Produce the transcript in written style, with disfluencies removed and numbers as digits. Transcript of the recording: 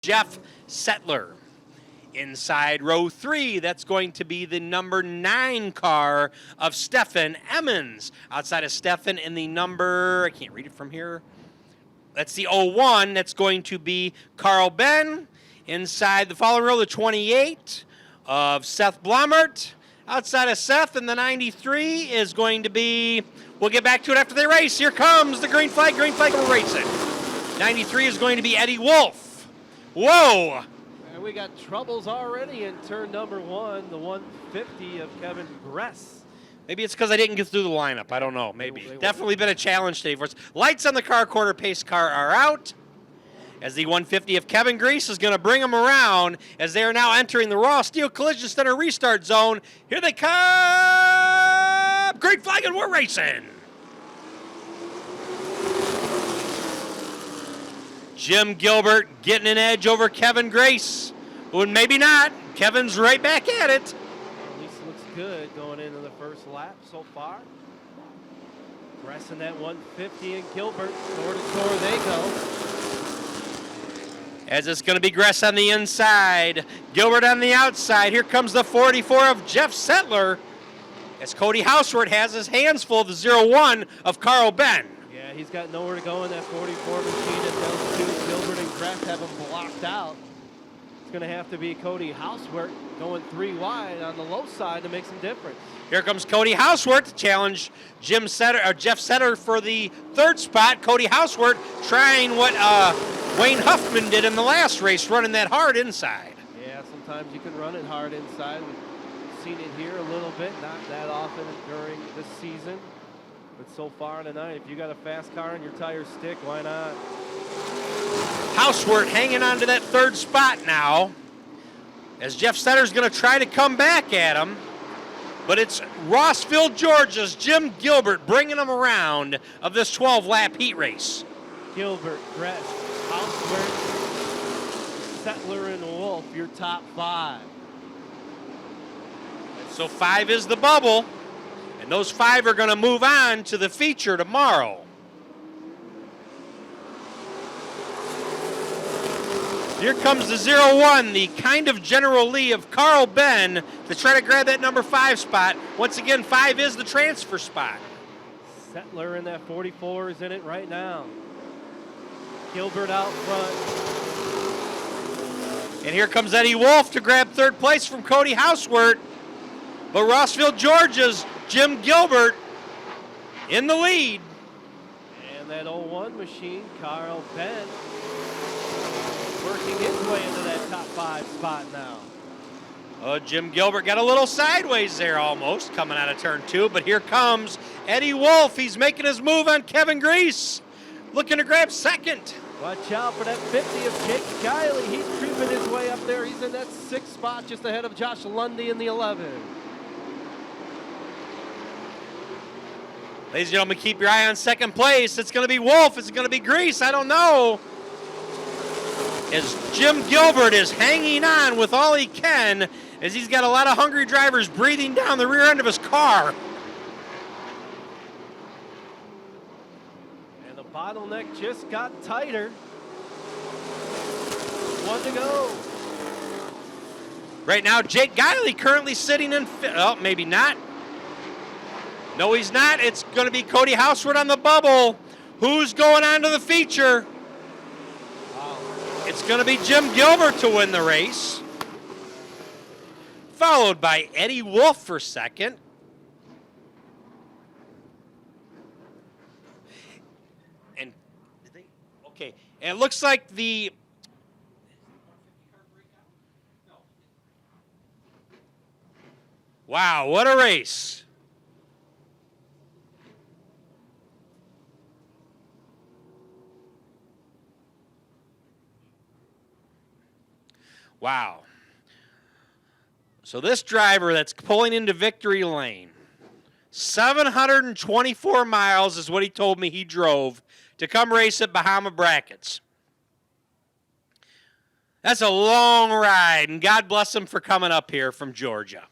Jeff Settler. Inside row 3, that's going to be the number 9 car of Stefan Emmons. Outside of Stefan in the number, I can't read it from here. That's the 01, that's going to be Carl Ben. Inside the following row, the 28 of Seth Blomert. Outside of Seth in the 93 is going to be, we'll get back to it after they race. Here comes the green flag, we're racing. 93 is going to be Eddie Wolf. Whoa! And we got troubles already in turn number 1, the 150 of Kevin Gress. Maybe it's because I didn't get through the lineup. I don't know. Maybe. Definitely been a challenge today for us. Lights on the car, quarter pace car are out. As the 150 of Kevin Grease is going to bring them around as they are now entering the Raw Steel Collision Center restart zone. Here they come! Green flag and we're racing! Jim Gilbert getting an edge over Kevin Grace. Well, maybe not. Kevin's right back at it. At least it looks good going into the first lap so far. Pressing that 150 and Gilbert. Door to door they go. As it's going to be Gress on the inside. Gilbert on the outside. Here comes the 44 of Jeff Settler. As Cody Houseworth has his hands full of the 01 of Carl Ben. Yeah, he's got nowhere to go in that 44 machine, and those two, Gilbert and Gress, have him blocked out. It's going to have to be Cody Houseworth going 3 wide on the low side to make some difference. Here comes Cody Houseworth to challenge Jeff Setter for the 3rd spot. Cody Houseworth trying what Wayne Huffman did in the last race, running that hard inside. Yeah, sometimes you can run it hard inside. We've seen it here a little bit, not that often during this season. But so far tonight, if you got a fast car and your tires stick, why not? Houseworth hanging on to that 3rd spot now. As Jeff Setter's going to try to come back at him. But it's Rossville, Georgia's Jim Gilbert bringing him around of this 12-lap heat race. Gilbert, Gress, Houseworth, Settler, and Wolf, your top 5. So 5 is the bubble. And those 5 are going to move on to the feature tomorrow. Here comes the 01, the kind of General Lee of Carl Ben to try to grab that number 5 spot. Once again, 5 is the transfer spot. Settler in that 44 is in it right now. Gilbert out front. And here comes Eddie Wolf to grab 3rd place from Cody Houseworth. But Rossville, Georgia's Jim Gilbert in the lead. And that 01 machine, Carl Ben, working his way into that top 5 spot now. Jim Gilbert got a little sideways there almost coming out of turn 2, but here comes Eddie Wolf. He's making his move on Kevin Grease, looking to grab 2nd. Watch out for that 50 of Jake Kiley. He's creeping his way up there. He's in that 6th spot just ahead of Josh Lundy in the 11. Ladies and gentlemen, keep your eye on 2nd place. It's going to be Wolf. It's going to be Grease. I don't know. As Jim Gilbert is hanging on with all he can, as he's got a lot of hungry drivers breathing down the rear end of his car. And the bottleneck just got tighter. 1 to go. Right now, Jake Guiley currently sitting in oh, maybe not. No, he's not. It's going to be Cody Houseworth on the bubble. Who's going on to the feature? It's going to be Jim Gilbert to win the race, followed by Eddie Wolf for 2nd. And okay, and it looks like the wow, what a race. Wow. So this driver that's pulling into victory lane, 724 miles is what he told me he drove to come race at Bahama Brackets. That's a long ride, and God bless him for coming up here from Georgia.